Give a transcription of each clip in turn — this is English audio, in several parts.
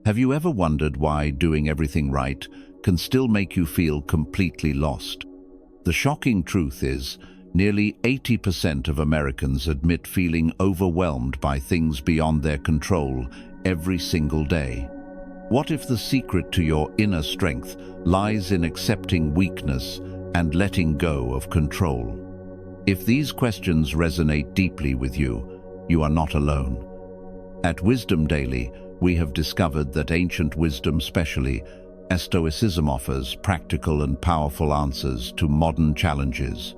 Have you ever wondered why doing everything right can still make you feel completely lost? The shocking truth is, nearly 80% of Americans admit feeling overwhelmed by things beyond their control every single day. What if the secret to your inner strength lies in accepting weakness and letting go of control? If these questions resonate deeply with you, you are not alone. At Wisdom Daily, we have discovered that ancient wisdom, especially as Stoicism, offers practical and powerful answers to modern challenges.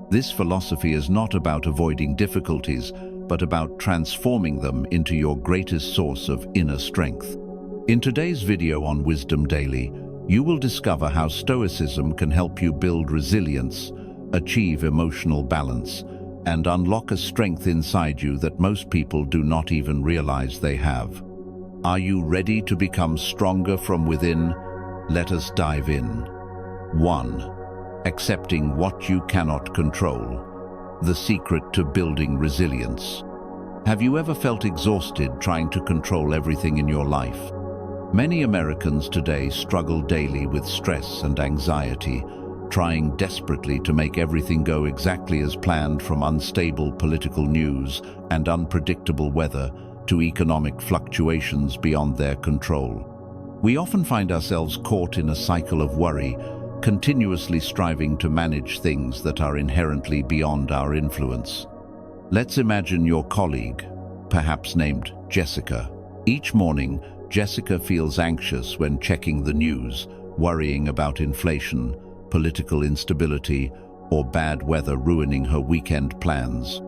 This philosophy is not about avoiding difficulties, but about transforming them into your greatest source of inner strength. In today's video on Wisdom Daily, you will discover how Stoicism can help you build resilience, achieve emotional balance, and unlock a strength inside you that most people do not even realize they have. Are you ready to become stronger from within? Let us dive in. 1. Accepting what you cannot control. The secret to building resilience. Have you ever felt exhausted trying to control everything in your life? Many Americans today struggle daily with stress and anxiety, trying desperately to make everything go exactly as planned, from unstable political news and unpredictable weather to economic fluctuations beyond their control. We often find ourselves caught in a cycle of worry, continuously striving to manage things that are inherently beyond our influence. Let's imagine your colleague, perhaps named Jessica. Each morning, Jessica feels anxious when checking the news, worrying about inflation, political instability, or bad weather ruining her weekend plans.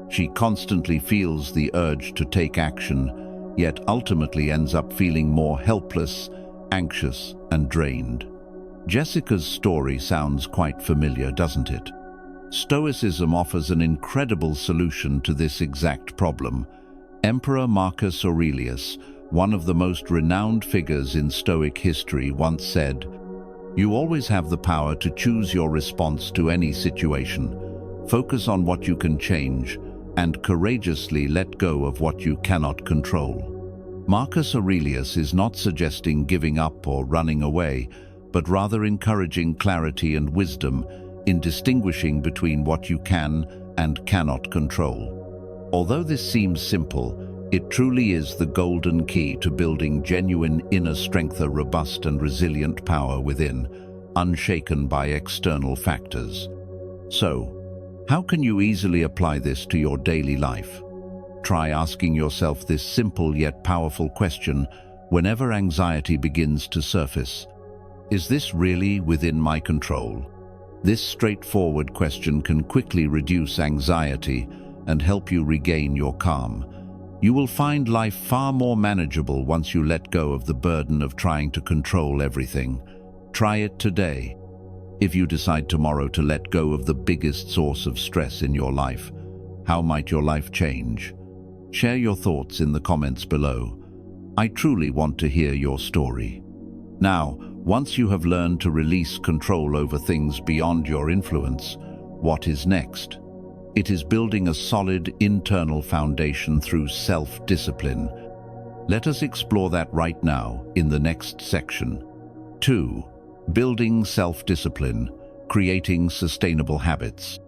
She constantly feels the urge to take action, yet ultimately ends up feeling more helpless, anxious, and drained. Jessica's story sounds quite familiar, doesn't it? Stoicism offers an incredible solution to this exact problem. Emperor Marcus Aurelius, one of the most renowned figures in Stoic history, once said, "You always have the power to choose your response to any situation. Focus on what you can change, and courageously let go of what you cannot control." Marcus Aurelius is not suggesting giving up or running away, but rather encouraging clarity and wisdom in distinguishing between what you can and cannot control. Although this seems simple, it truly is the golden key to building genuine inner strength, a robust and resilient power within, unshaken by external factors. So, how can you easily apply this to your daily life? Try asking yourself this simple yet powerful question whenever anxiety begins to surface. Is this really within my control? This straightforward question can quickly reduce anxiety and help you regain your calm. You will find life far more manageable once you let go of the burden of trying to control everything. Try it today. If you decide tomorrow to let go of the biggest source of stress in your life, how might your life change? Share your thoughts in the comments below. I truly want to hear your story. Now, once you have learned to release control over things beyond your influence, what is next? It is building a solid internal foundation through self-discipline. Let us explore that right now in the next section. 2. Building self-discipline, creating sustainable habits.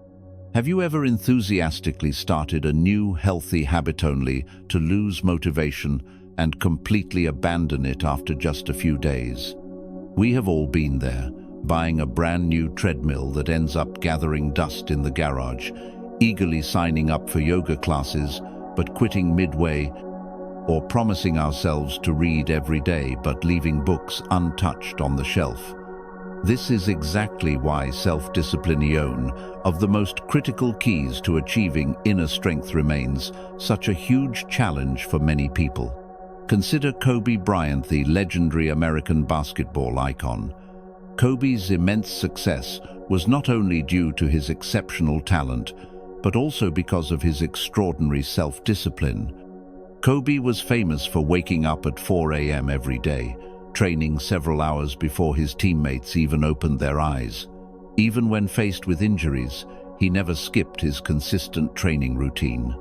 Have you ever enthusiastically started a new healthy habit only to lose motivation and completely abandon it after just a few days? We have all been there, buying a brand new treadmill that ends up gathering dust in the garage, eagerly signing up for yoga classes but quitting midway, or promising ourselves to read every day but leaving books untouched on the shelf. This is exactly why self-discipline, of the most critical keys to achieving inner strength, remains such a huge challenge for many people. Consider Kobe Bryant, the legendary American basketball icon. Kobe's immense success was not only due to his exceptional talent, but also because of his extraordinary self-discipline. Kobe was famous for waking up at 4 a.m. every day, training several hours before his teammates even opened their eyes. Even when faced with injuries, he never skipped his consistent training routine.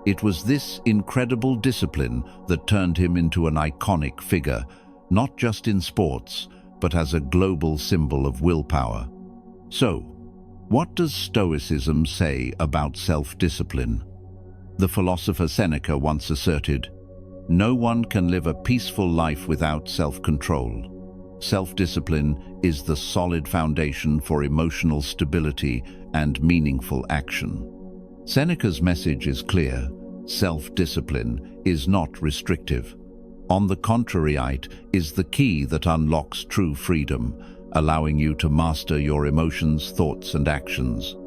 It was this incredible discipline that turned him into an iconic figure, not just in sports, but as a global symbol of willpower. So, what does Stoicism say about self-discipline? The philosopher Seneca once asserted, "No one can live a peaceful life without self-control. Self-discipline is the solid foundation for emotional stability and meaningful action." Seneca's message is clear: self-discipline is not restrictive. On the contrary, it is the key that unlocks true freedom, allowing you to master your emotions, thoughts, and actions.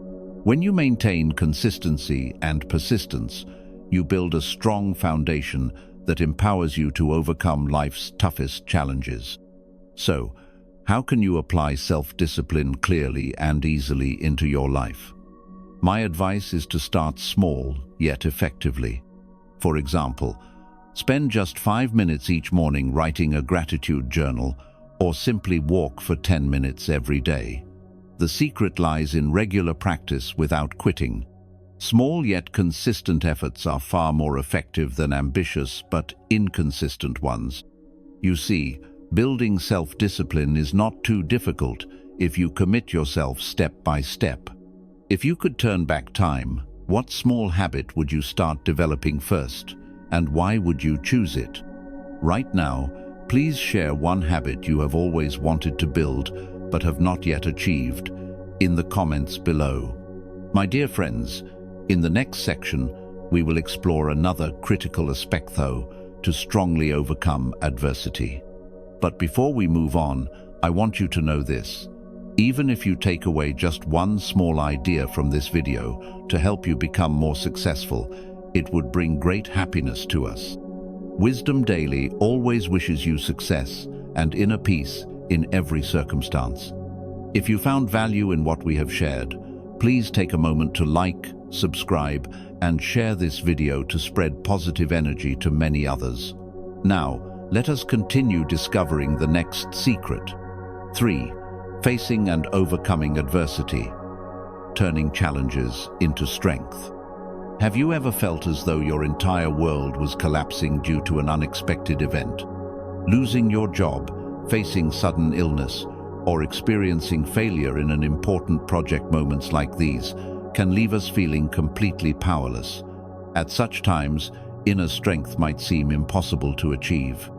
When you maintain consistency and persistence, you build a strong foundation that empowers you to overcome life's toughest challenges. So, how can you apply self-discipline clearly and easily into your life? My advice is to start small, yet effectively. For example, spend just 5 minutes each morning writing a gratitude journal, or simply walk for 10 minutes every day. The secret lies in regular practice without quitting. Small yet consistent efforts are far more effective than ambitious but inconsistent ones. You see, building self-discipline is not too difficult if you commit yourself step by step. If you could turn back time, what small habit would you start developing first, and why would you choose it? Right now, please share one habit you have always wanted to build but have not yet achieved in the comments below. My dear friends, in the next section, we will explore another critical aspect, to strongly overcome adversity. But before we move on, I want you to know this. Even if you take away just one small idea from this video to help you become more successful, it would bring great happiness to us. Wisdom Daily always wishes you success and inner peace in every circumstance. If you found value in what we have shared, please take a moment to like, subscribe, and share this video to spread positive energy to many others. Now, let us continue discovering the next secret. 3. Facing and overcoming adversity. Turning challenges into strength. Have you ever felt as though your entire world was collapsing due to an unexpected event? Losing your job, facing sudden illness, or experiencing failure in an important project. Moments like these can leave us feeling completely powerless. At such times, inner strength might seem impossible to achieve.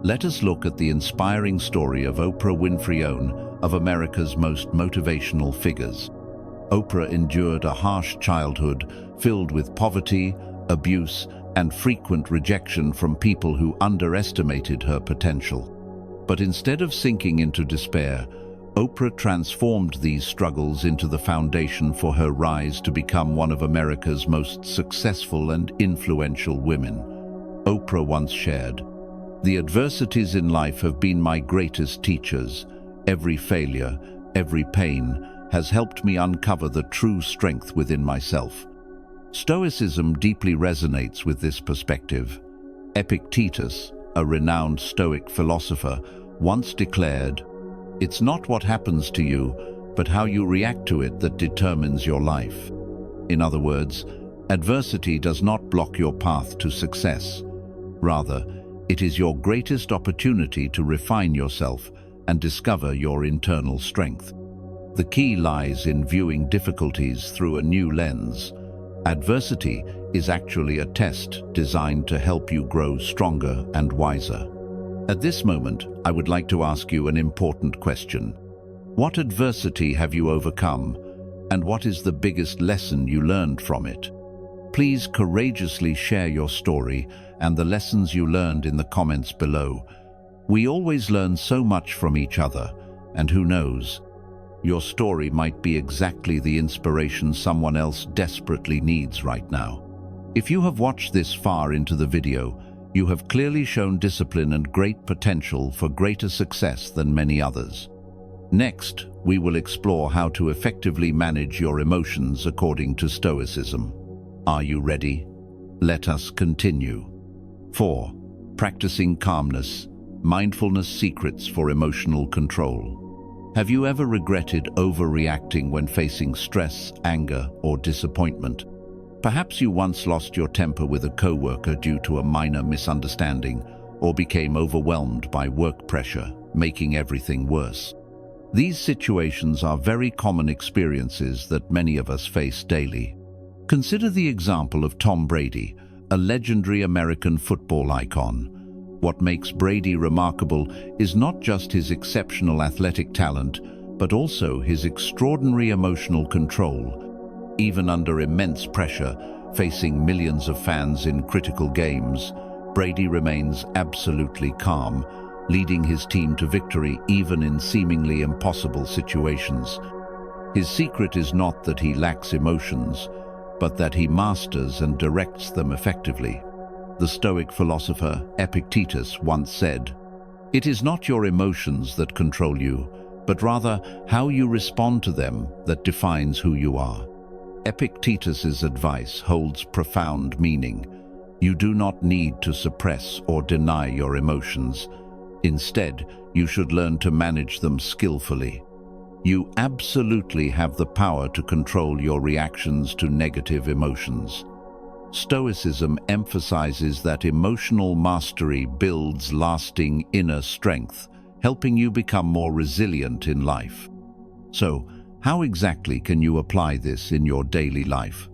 Let us look at the inspiring story of Oprah Winfrey, one of America's most motivational figures. Oprah endured a harsh childhood filled with poverty, abuse, and frequent rejection from people who underestimated her potential. But instead of sinking into despair, Oprah transformed these struggles into the foundation for her rise to become one of America's most successful and influential women. Oprah once shared, "The adversities in life have been my greatest teachers. Every failure, every pain has helped me uncover the true strength within myself." Stoicism deeply resonates with this perspective. Epictetus, a renowned Stoic philosopher, once declared, "It's not what happens to you, but how you react to it that determines your life." In other words, adversity does not block your path to success. Rather, it is your greatest opportunity to refine yourself and discover your internal strength. The key lies in viewing difficulties through a new lens. Adversity is actually a test designed to help you grow stronger and wiser. At this moment, I would like to ask you an important question. What adversity have you overcome, and what is the biggest lesson you learned from it? Please courageously share your story and the lessons you learned in the comments below. We always learn so much from each other, and who knows, your story might be exactly the inspiration someone else desperately needs right now. If you have watched this far into the video, you have clearly shown discipline and great potential for greater success than many others. Next, we will explore how to effectively manage your emotions according to Stoicism. Are you ready? Let us continue. 4. Practicing calmness. Mindfulness secrets for emotional control. Have you ever regretted overreacting when facing stress, anger, or disappointment? Perhaps you once lost your temper with a coworker due to a minor misunderstanding, or became overwhelmed by work pressure, making everything worse. These situations are very common experiences that many of us face daily. Consider the example of Tom Brady, a legendary American football icon. What makes Brady remarkable is not just his exceptional athletic talent, but also his extraordinary emotional control. Even under immense pressure, facing millions of fans in critical games, Brady remains absolutely calm, leading his team to victory even in seemingly impossible situations. His secret is not that he lacks emotions, but that he masters and directs them effectively. The Stoic philosopher Epictetus once said, "It is not your emotions that control you, but rather how you respond to them that defines who you are." Epictetus's advice holds profound meaning. You do not need to suppress or deny your emotions. Instead, you should learn to manage them skillfully. You absolutely have the power to control your reactions to negative emotions. Stoicism emphasizes that emotional mastery builds lasting inner strength, helping you become more resilient in life. So, how exactly can you apply this in your daily life?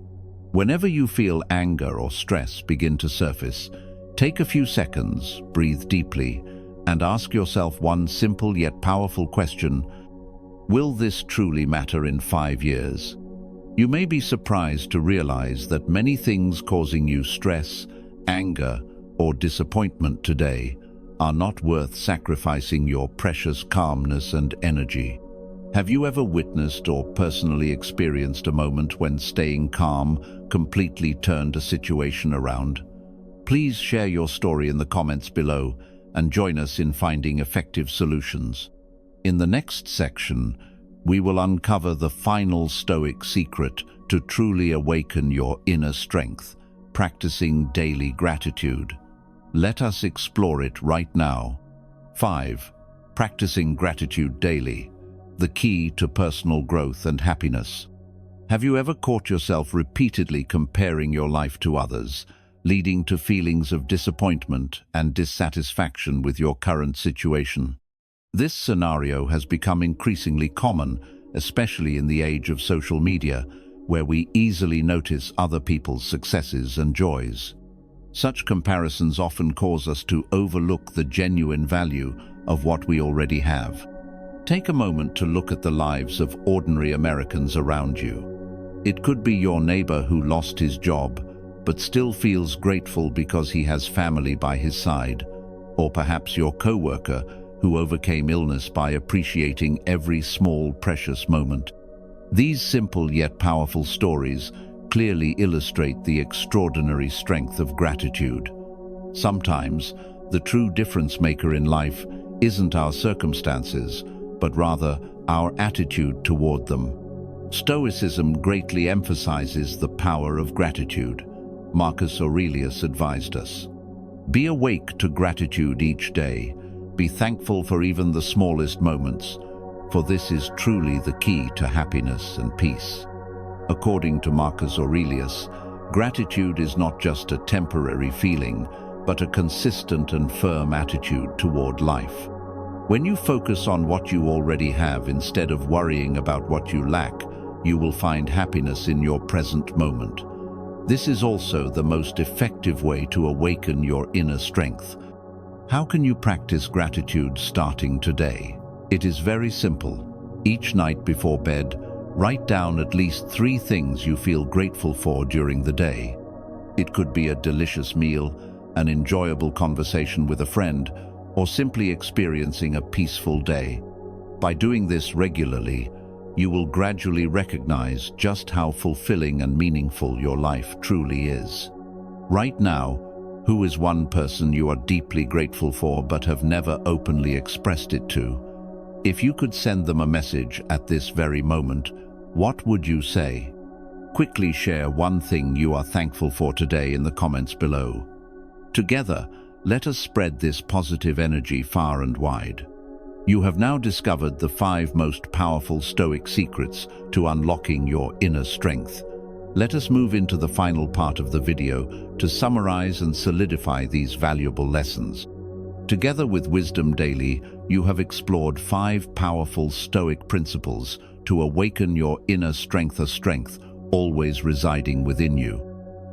Whenever you feel anger or stress begin to surface, take a few seconds, breathe deeply, and ask yourself one simple yet powerful question: will this truly matter in 5 years? You may be surprised to realize that many things causing you stress, anger, or disappointment today are not worth sacrificing your precious calmness and energy. Have you ever witnessed or personally experienced a moment when staying calm completely turned a situation around? Please share your story in the comments below and join us in finding effective solutions. In the next section, we will uncover the final Stoic secret to truly awaken your inner strength, practicing daily gratitude. Let us explore it right now. 5. Practicing gratitude daily, the key to personal growth and happiness. Have you ever caught yourself repeatedly comparing your life to others, leading to feelings of disappointment and dissatisfaction with your current situation? This scenario has become increasingly common, especially in the age of social media, where we easily notice other people's successes and joys. Such comparisons often cause us to overlook the genuine value of what we already have. Take a moment to look at the lives of ordinary Americans around you. It could be your neighbor who lost his job, but still feels grateful because he has family by his side, or perhaps your coworker who overcame illness by appreciating every small, precious moment. These simple yet powerful stories clearly illustrate the extraordinary strength of gratitude. Sometimes, the true difference maker in life isn't our circumstances, but rather our attitude toward them. Stoicism greatly emphasizes the power of gratitude. Marcus Aurelius advised us, "Be awake to gratitude each day. Be thankful for even the smallest moments, for this is truly the key to happiness and peace." According to Marcus Aurelius, gratitude is not just a temporary feeling, but a consistent and firm attitude toward life. When you focus on what you already have instead of worrying about what you lack, you will find happiness in your present moment. This is also the most effective way to awaken your inner strength. How can you practice gratitude starting today? It is very simple. Each night before bed, write down at least 3 things you feel grateful for during the day. It could be a delicious meal, an enjoyable conversation with a friend, or simply experiencing a peaceful day. By doing this regularly, you will gradually recognize just how fulfilling and meaningful your life truly is. Right now, who is one person you are deeply grateful for but have never openly expressed it to? If you could send them a message at this very moment, what would you say? Quickly share one thing you are thankful for today in the comments below. Together, let us spread this positive energy far and wide. You have now discovered the 5 most powerful Stoic secrets to unlocking your inner strength. Let us move into the final part of the video to summarize and solidify these valuable lessons. Together with Wisdom Daily, you have explored 5 powerful Stoic principles to awaken your inner strength, a strength always residing within you.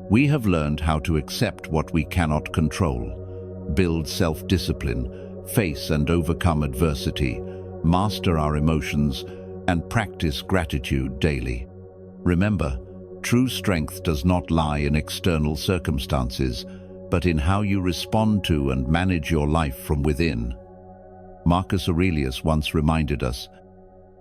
We have learned how to accept what we cannot control, build self-discipline, face and overcome adversity, master our emotions, and practice gratitude daily. Remember, true strength does not lie in external circumstances, but in how you respond to and manage your life from within. Marcus Aurelius once reminded us,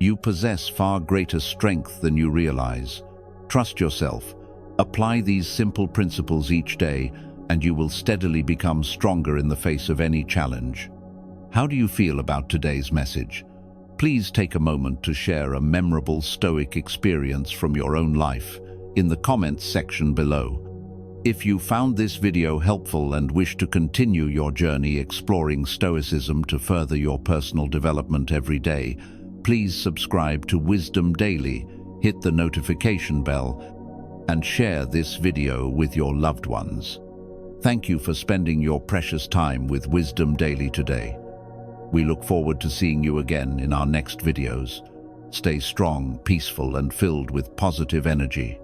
"You possess far greater strength than you realize. Trust yourself. Apply these simple principles each day, and you will steadily become stronger in the face of any challenge." How do you feel about today's message? Please take a moment to share a memorable Stoic experience from your own life in the comments section below. If you found this video helpful and wish to continue your journey exploring Stoicism to further your personal development every day, please subscribe to Wisdom Daily, hit the notification bell, and share this video with your loved ones. Thank you for spending your precious time with Wisdom Daily today. We look forward to seeing you again in our next videos. Stay strong, peaceful, and filled with positive energy.